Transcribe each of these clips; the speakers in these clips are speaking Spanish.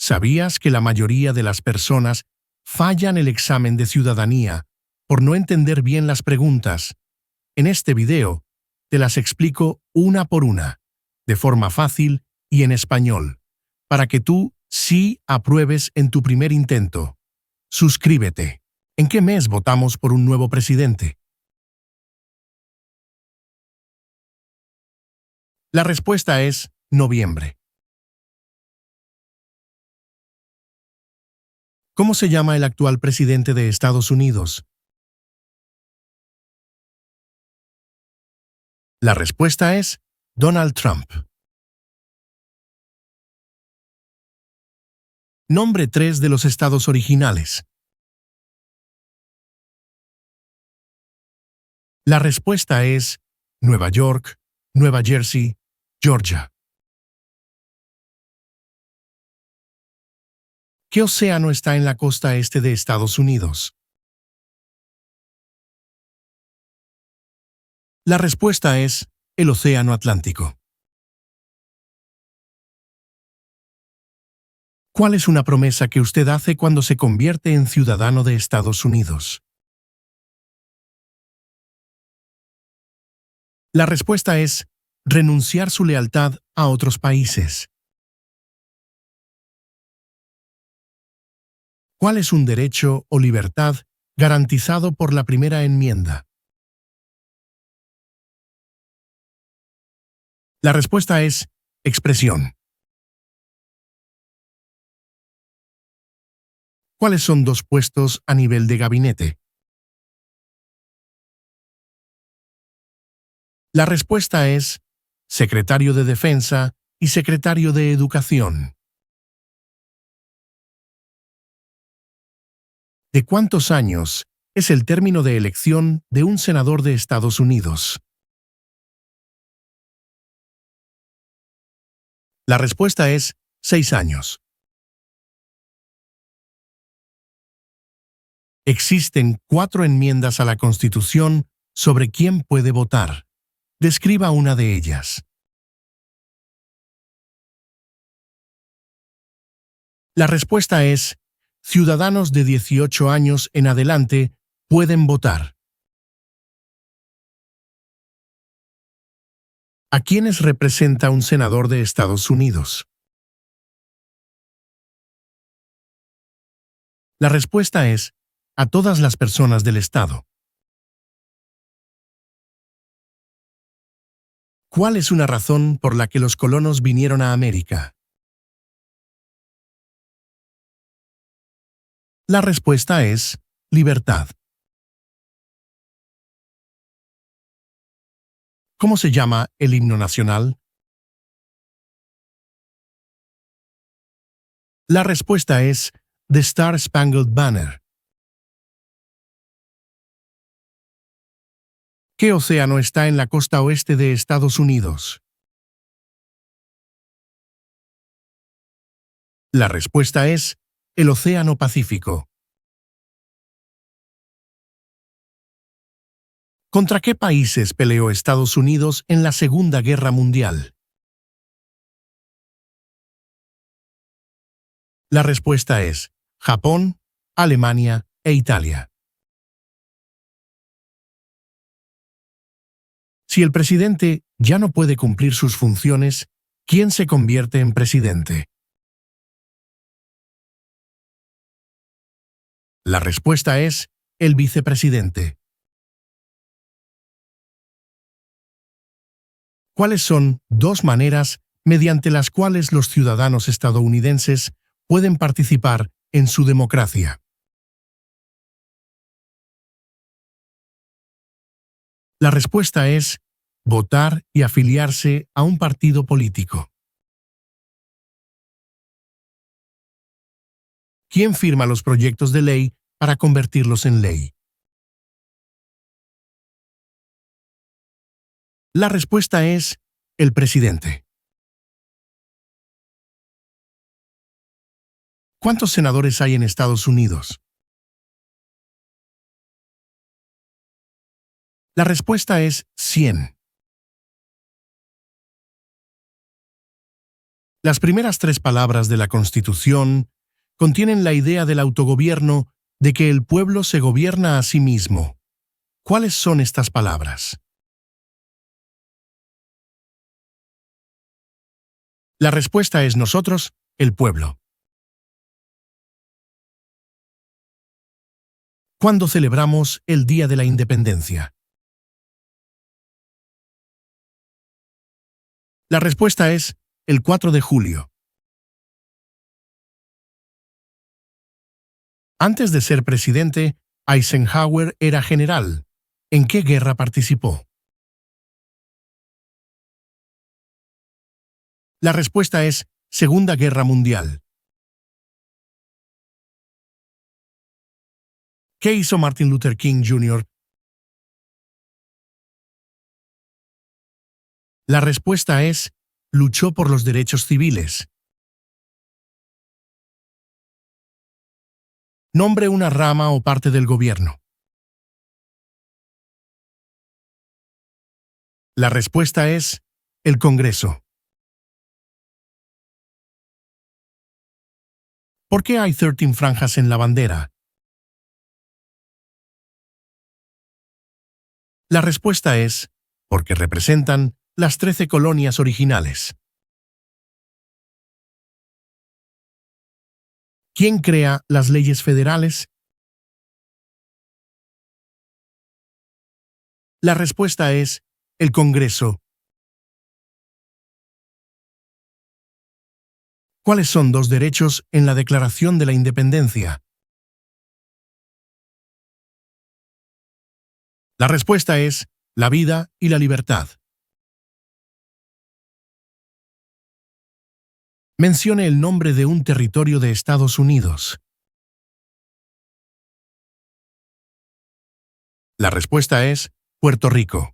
¿Sabías que la mayoría de las personas fallan el examen de ciudadanía por no entender bien las preguntas? En este video, te las explico una por una, de forma fácil y en español, para que tú sí apruebes en tu primer intento. Suscríbete. ¿En qué mes votamos por un nuevo presidente? La respuesta es noviembre. ¿Cómo se llama el actual presidente de Estados Unidos? La respuesta es Donald Trump. Nombre 3 de los estados originales. La respuesta es Nueva York, Nueva Jersey, Georgia. ¿Qué océano está en la costa este de Estados Unidos? La respuesta es el Océano Atlántico. ¿Cuál es una promesa que usted hace cuando se convierte en ciudadano de Estados Unidos? La respuesta es renunciar su lealtad a otros países. ¿Cuál es un derecho o libertad garantizado por la primera enmienda? La respuesta es expresión. ¿Cuáles son dos puestos a nivel de gabinete? La respuesta es secretario de Defensa y secretario de Educación. ¿De cuántos años es el término de elección de un senador de Estados Unidos? La respuesta es 6 años. Existen 4 enmiendas a la Constitución sobre quién puede votar. Describa una de ellas. La respuesta es ciudadanos de 18 años en adelante pueden votar. ¿A quiénes representa un senador de Estados Unidos? La respuesta es a todas las personas del Estado. ¿Cuál es una razón por la que los colonos vinieron a América? La respuesta es libertad. ¿Cómo se llama el himno nacional? La respuesta es The Star Spangled Banner. ¿Qué océano está en la costa oeste de Estados Unidos? La respuesta es el Océano Pacífico. ¿Contra qué países peleó Estados Unidos en la Segunda Guerra Mundial? La respuesta es Japón, Alemania e Italia. Si el presidente ya no puede cumplir sus funciones, ¿quién se convierte en presidente? La respuesta es el vicepresidente. ¿Cuáles son 2 maneras mediante las cuales los ciudadanos estadounidenses pueden participar en su democracia? La respuesta es votar y afiliarse a un partido político. ¿Quién firma los proyectos de ley para convertirlos en ley? La respuesta es el presidente. ¿Cuántos senadores hay en Estados Unidos? La respuesta es 100. Las primeras tres palabras de la Constitución contienen la idea del autogobierno, de que el pueblo se gobierna a sí mismo. ¿Cuáles son estas palabras? La respuesta es nosotros, el pueblo. ¿Cuándo celebramos el Día de la Independencia? La respuesta es el 4 de julio. Antes de ser presidente, Eisenhower era general. ¿En qué guerra participó? La respuesta es Segunda Guerra Mundial. ¿Qué hizo Martin Luther King Jr.? La respuesta es luchó por los derechos civiles. Nombre una rama o parte del gobierno. La respuesta es el Congreso. ¿Por qué hay 13 franjas en la bandera? La respuesta es porque representan las 13 colonias originales. ¿Quién crea las leyes federales? La respuesta es el Congreso. ¿Cuáles son dos derechos en la Declaración de la Independencia? La respuesta es la vida y la libertad. Mencione el nombre de un territorio de Estados Unidos. La respuesta es Puerto Rico.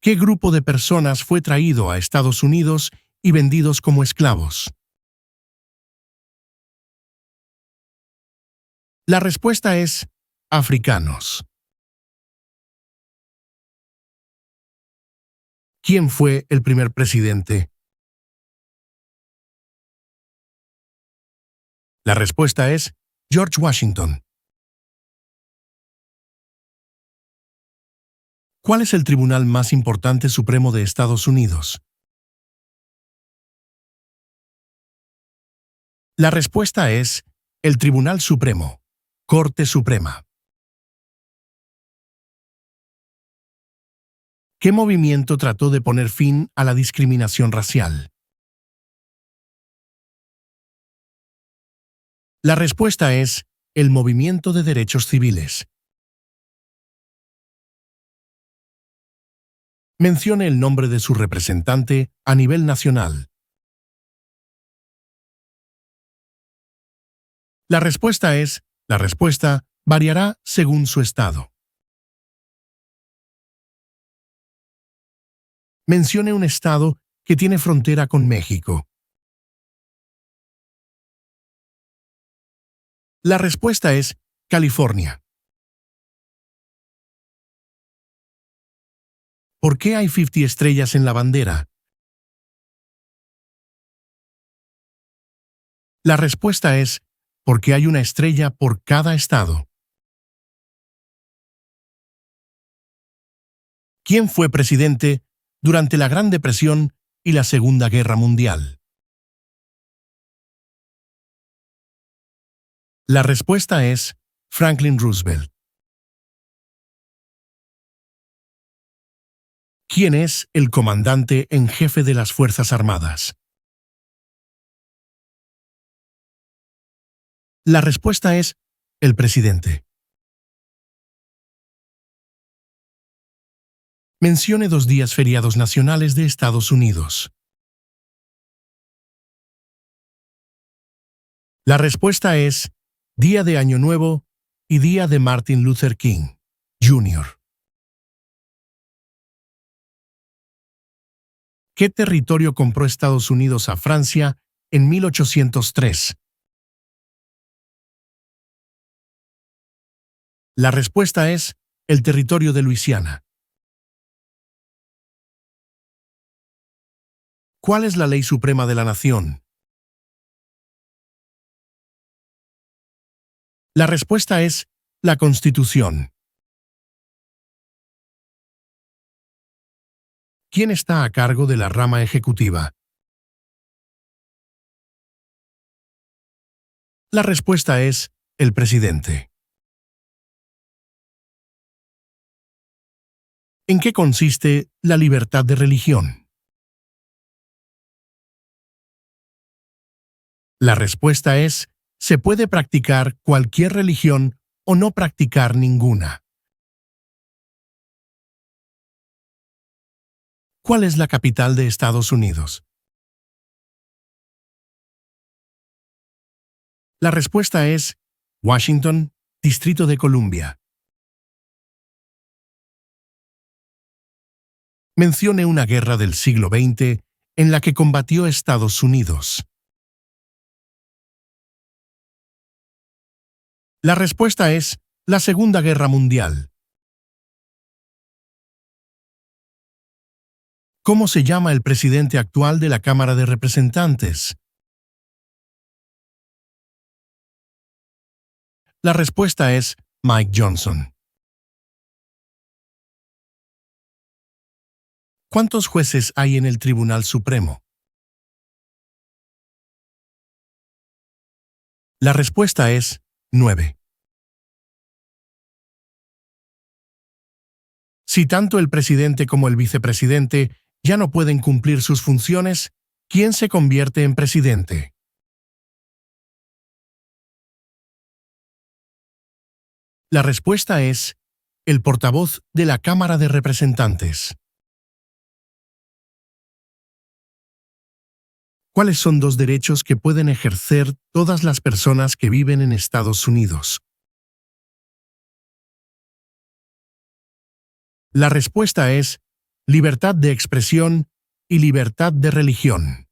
¿Qué grupo de personas fue traído a Estados Unidos y vendidos como esclavos? La respuesta es africanos. ¿Quién fue el primer presidente? La respuesta es George Washington. ¿Cuál es el tribunal más importante supremo de Estados Unidos? La respuesta es el Tribunal Supremo, Corte Suprema. ¿Qué movimiento trató de poner fin a la discriminación racial? La respuesta es el Movimiento de Derechos Civiles. Mencione el nombre de su representante a nivel nacional. La respuesta variará según su estado. Mencione un estado que tiene frontera con México. La respuesta es California. ¿Por qué hay 50 estrellas en la bandera? La respuesta es porque hay una estrella por cada estado. ¿Quién fue presidente durante la Gran Depresión y la Segunda Guerra Mundial? La respuesta es Franklin Roosevelt. ¿Quién es el comandante en jefe de las Fuerzas Armadas? La respuesta es el presidente. Mencione 2 días feriados nacionales de Estados Unidos. La respuesta es Día de Año Nuevo y Día de Martin Luther King, Jr. ¿Qué territorio compró Estados Unidos a Francia en 1803? La respuesta es el territorio de Luisiana. ¿Cuál es la ley suprema de la nación? La respuesta es la Constitución. ¿Quién está a cargo de la rama ejecutiva? La respuesta es el presidente. ¿En qué consiste la libertad de religión? La respuesta es: se puede practicar cualquier religión o no practicar ninguna. ¿Cuál es la capital de Estados Unidos? La respuesta es Washington, Distrito de Columbia. Mencione una guerra del siglo XX en la que combatió Estados Unidos. La respuesta es la Segunda Guerra Mundial. ¿Cómo se llama el presidente actual de la Cámara de Representantes? La respuesta es Mike Johnson. ¿Cuántos jueces hay en el Tribunal Supremo? La respuesta es 9. Si tanto el presidente como el vicepresidente ya no pueden cumplir sus funciones, ¿quién se convierte en presidente? La respuesta es el portavoz de la Cámara de Representantes. ¿Cuáles son dos derechos que pueden ejercer todas las personas que viven en Estados Unidos? La respuesta es libertad de expresión y libertad de religión.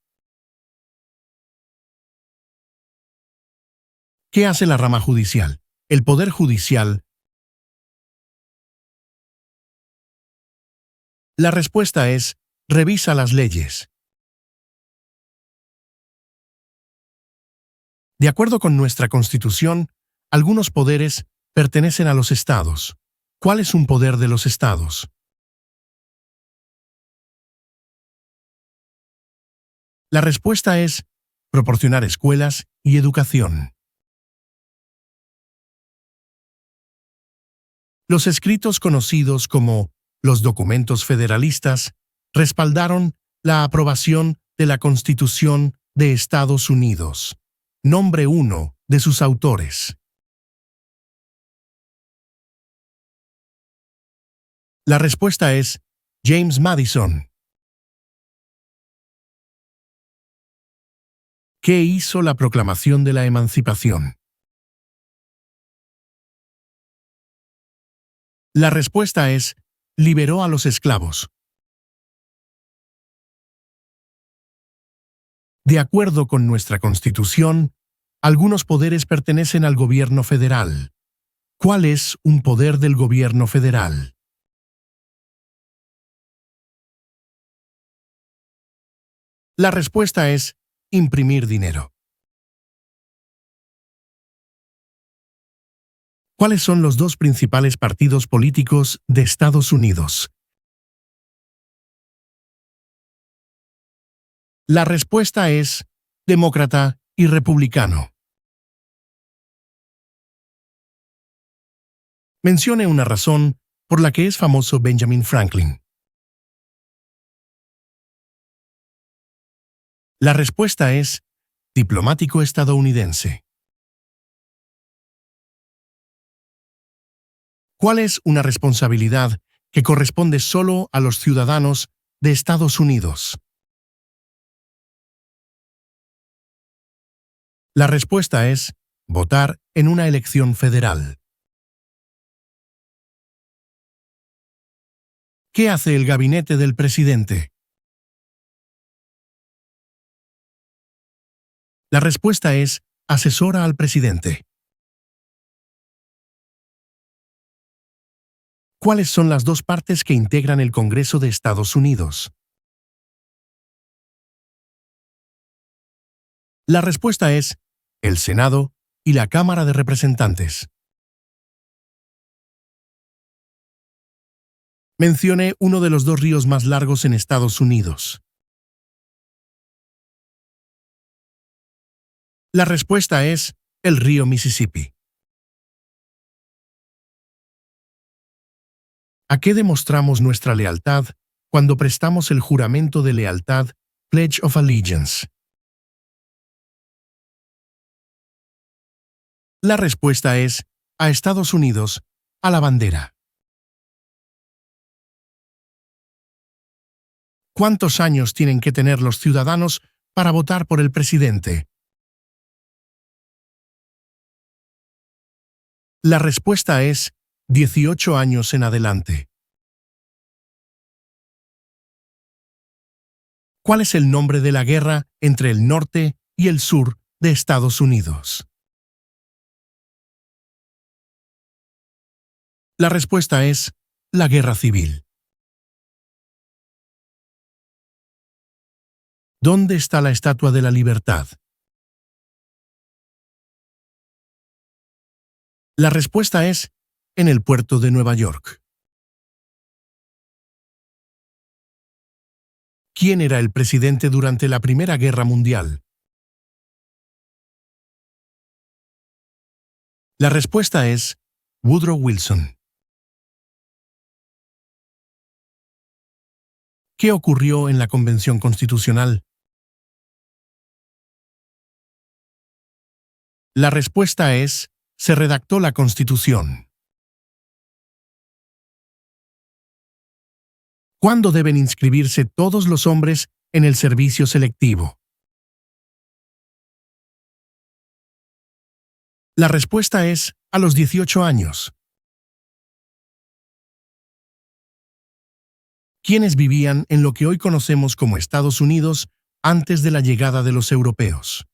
¿Qué hace la rama judicial? El Poder Judicial. La respuesta es revisa las leyes. De acuerdo con nuestra Constitución, algunos poderes pertenecen a los estados. ¿Cuál es un poder de los estados? La respuesta es proporcionar escuelas y educación. Los escritos conocidos como los documentos federalistas respaldaron la aprobación de la Constitución de Estados Unidos. Nombre uno de sus autores. La respuesta es James Madison. ¿Qué hizo la Proclamación de la Emancipación? La respuesta es liberó a los esclavos. De acuerdo con nuestra Constitución, algunos poderes pertenecen al gobierno federal. ¿Cuál es un poder del gobierno federal? La respuesta es imprimir dinero. ¿Cuáles son los dos principales partidos políticos de Estados Unidos? La respuesta es demócrata y republicano. Mencione una razón por la que es famoso Benjamin Franklin. La respuesta es diplomático estadounidense. ¿Cuál es una responsabilidad que corresponde solo a los ciudadanos de Estados Unidos? La respuesta es votar en una elección federal. ¿Qué hace el gabinete del presidente? La respuesta es asesora al presidente. ¿Cuáles son las dos partes que integran el Congreso de Estados Unidos? La respuesta es el Senado y la Cámara de Representantes. Mencione uno de los dos ríos más largos en Estados Unidos. La respuesta es el río Mississippi. ¿A qué demostramos nuestra lealtad cuando prestamos el juramento de lealtad, Pledge of Allegiance? La respuesta es a Estados Unidos, a la bandera. ¿Cuántos años tienen que tener los ciudadanos para votar por el presidente? La respuesta es 18 años en adelante. ¿Cuál es el nombre de la guerra entre el norte y el sur de Estados Unidos? La respuesta es la Guerra Civil. ¿Dónde está la Estatua de la Libertad? La respuesta es en el puerto de Nueva York. ¿Quién era el presidente durante la Primera Guerra Mundial? La respuesta es Woodrow Wilson. ¿Qué ocurrió en la Convención Constitucional? La respuesta es se redactó la Constitución. ¿Cuándo deben inscribirse todos los hombres en el servicio selectivo? La respuesta es a los 18 años. ¿Quiénes vivían en lo que hoy conocemos como Estados Unidos antes de la llegada de los europeos?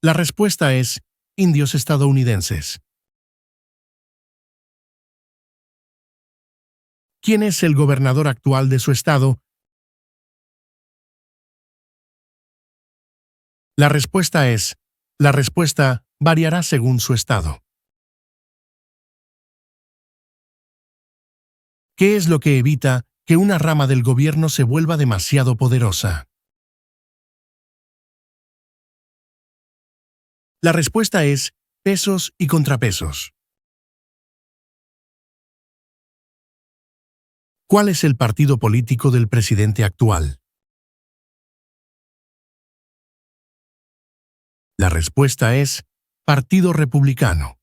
La respuesta es indios estadounidenses. ¿Quién es el gobernador actual de su estado? La respuesta variará según su estado. ¿Qué es lo que evita que una rama del gobierno se vuelva demasiado poderosa? La respuesta es pesos y contrapesos. ¿Cuál es el partido político del presidente actual? La respuesta es Partido Republicano.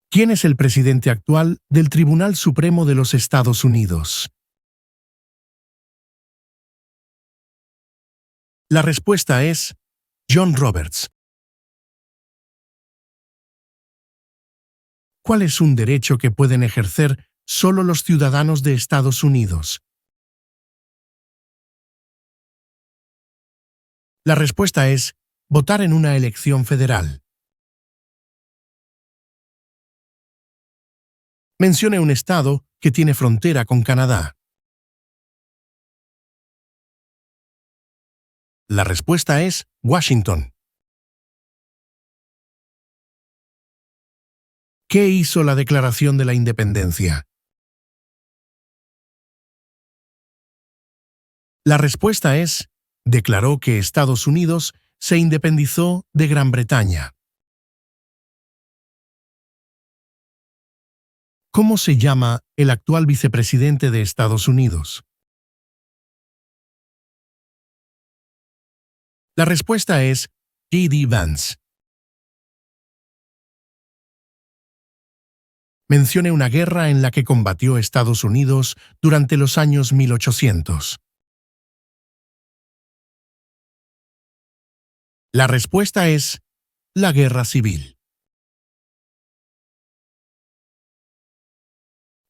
¿Quién es el presidente actual del Tribunal Supremo de los Estados Unidos? La respuesta es John Roberts. ¿Cuál es un derecho que pueden ejercer solo los ciudadanos de Estados Unidos? La respuesta es votar en una elección federal. Mencione un estado que tiene frontera con Canadá. La respuesta es Washington. ¿Qué hizo la Declaración de la Independencia? La respuesta es declaró que Estados Unidos se independizó de Gran Bretaña. ¿Cómo se llama el actual vicepresidente de Estados Unidos? La respuesta es J.D. Vance. Mencione una guerra en la que combatió Estados Unidos durante los años 1800. La respuesta es la Guerra Civil.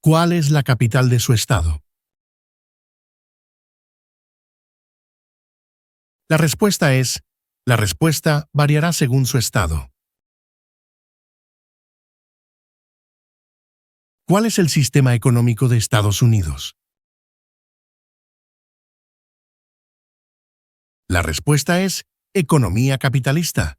¿Cuál es la capital de su estado? La respuesta variará según su estado. ¿Cuál es el sistema económico de Estados Unidos? La respuesta es economía capitalista.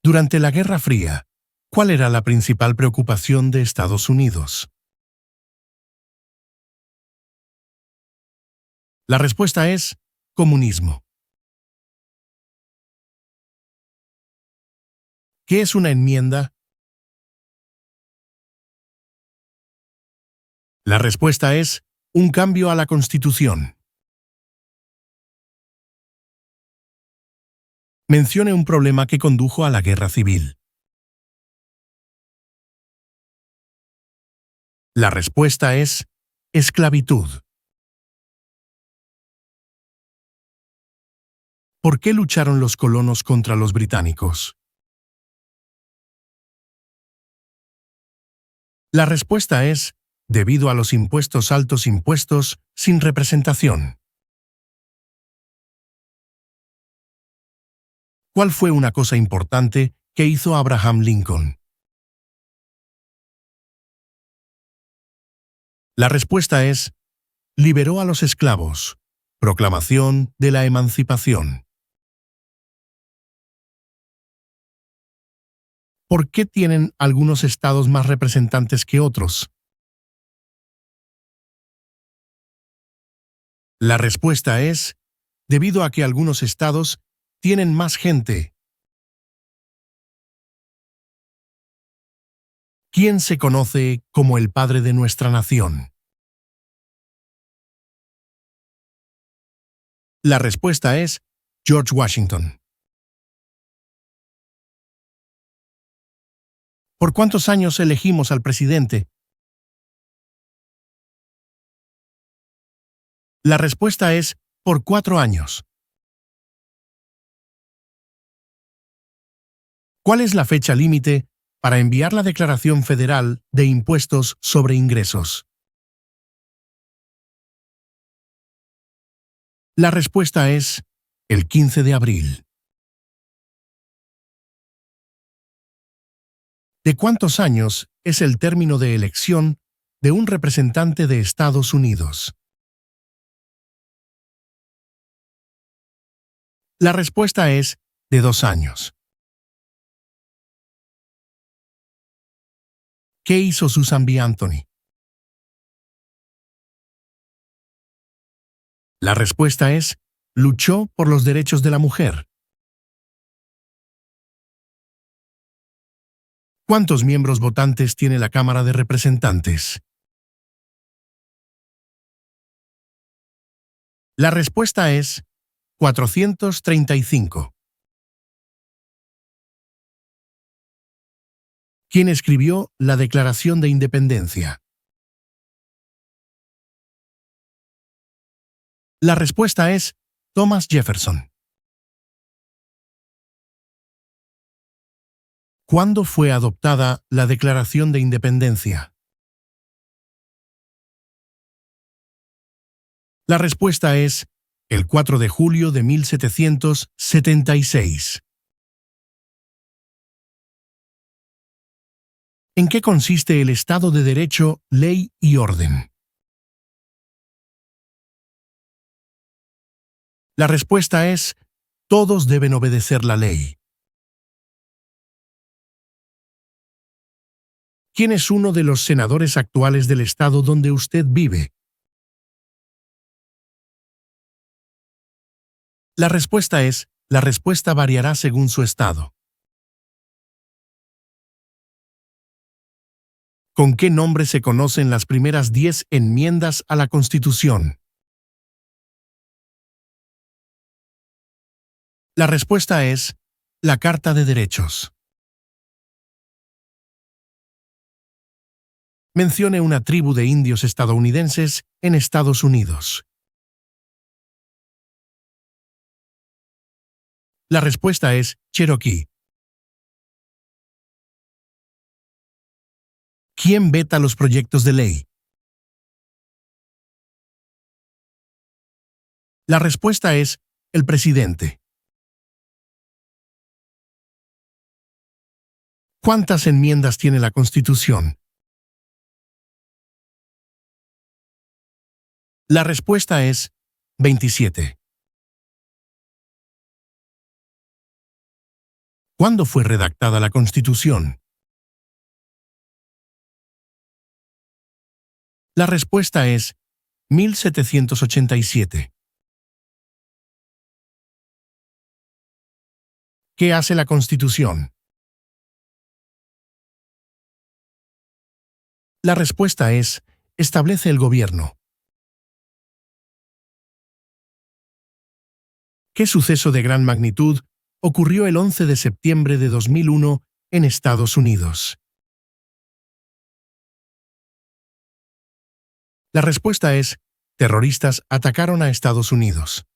Durante la Guerra Fría, ¿cuál era la principal preocupación de Estados Unidos? La respuesta es comunismo. ¿Qué es una enmienda? La respuesta es un cambio a la Constitución. Mencione un problema que condujo a la Guerra Civil. La respuesta es esclavitud. ¿Por qué lucharon los colonos contra los británicos? La respuesta es debido a los altos impuestos sin representación. ¿Cuál fue una cosa importante que hizo Abraham Lincoln? La respuesta es liberó a los esclavos. Proclamación de la emancipación. ¿Por qué tienen algunos estados más representantes que otros? La respuesta es debido a que algunos estados tienen más gente. ¿Quién se conoce como el padre de nuestra nación? La respuesta es George Washington. ¿Por cuántos años elegimos al presidente? La respuesta es por 4 años. ¿Cuál es la fecha límite para enviar la Declaración Federal de Impuestos sobre Ingresos? La respuesta es el 15 de abril. ¿De cuántos años es el término de elección de un representante de Estados Unidos? La respuesta es de 2 años. ¿Qué hizo Susan B. Anthony? La respuesta es luchó por los derechos de la mujer. ¿Cuántos miembros votantes tiene la Cámara de Representantes? La respuesta es 435. ¿Quién escribió la Declaración de Independencia? La respuesta es Thomas Jefferson. ¿Cuándo fue adoptada la Declaración de Independencia? La respuesta es el 4 de julio de 1776. ¿En qué consiste el Estado de Derecho, ley y orden? La respuesta es todos deben obedecer la ley. ¿Quién es uno de los senadores actuales del estado donde usted vive? La respuesta variará según su estado. ¿Con qué nombre se conocen las primeras 10 enmiendas a la Constitución? La respuesta es la Carta de Derechos. Mencione una tribu de indios estadounidenses en Estados Unidos. La respuesta es Cherokee. ¿Quién veta los proyectos de ley? La respuesta es el presidente. ¿Cuántas enmiendas tiene la Constitución? La respuesta es 27. ¿Cuándo fue redactada la Constitución? La respuesta es 1787. ¿Qué hace la Constitución? La respuesta es, establece el gobierno. ¿Qué suceso de gran magnitud ocurrió el 11 de septiembre de 2001 en Estados Unidos? La respuesta es, terroristas atacaron a Estados Unidos.